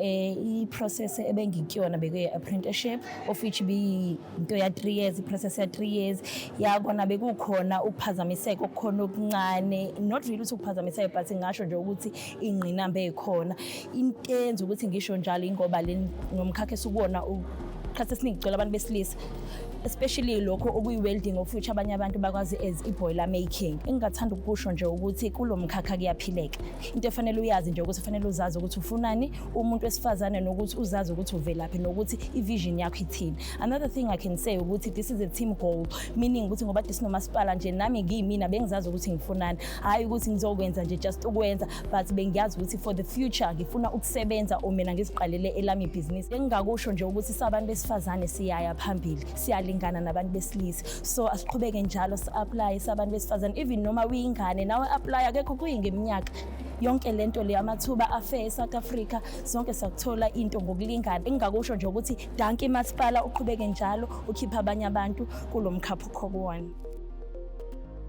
i-process ebengikuyona bekuyi-apprenticeship of which into ya 3 years, i-process ya 3 years. Yakona bekukhona ukuphazamiseka okukhona okuncane, not really ukuphazamiseka but ngasho nje ukuthi ingqinamba ezikhona. Into eyenza ukuthi ngisho njalo ingoba nomkhakha esikuwona ukhathi esiningi gcwele abantu besilisa, especially lokho okuyi-welding of which abanye abantu bakwazi as i-boiler making. Engingathanda ukusho nje ukuthi kulo mkhakha kuyaphileka. Into efanele uyazi nje ukuthi ufanele uzazi ukuthi ufunani, umuntu wesifazane, nokuthi uzazi ukuthi uvelaphi, nokuthi i-vision yakho ithini. Another thing I can say ukuthi this is a team goal, meaning ukuthi ngoba disinomasipala nje nami ngiyimina bengizazi ukuthi ngifunani, hayi ukuthi ngizokwenza nje just ukwenza, but bengiyazi ukuthi for the future ngifuna ukusebenza o mina ngiziqalele elami ibhizinisi. Engingakusho nje ukuthi sabantu besifazane siyaya phambili, siyalingana nabantu besilisa, so asiqhubeke njalo si-apply sabantu besifazane, even noma uyingane nawe apply, akekho kuyingeminyaka. Yonke lento le amathuba afair eSouth Africa, sonke sakuthola into ngokulingana. Engingakusho nje ukuthi danke masipala uqhubeke njalo ukhipha abanye abantu kulo mkhapha okuwona.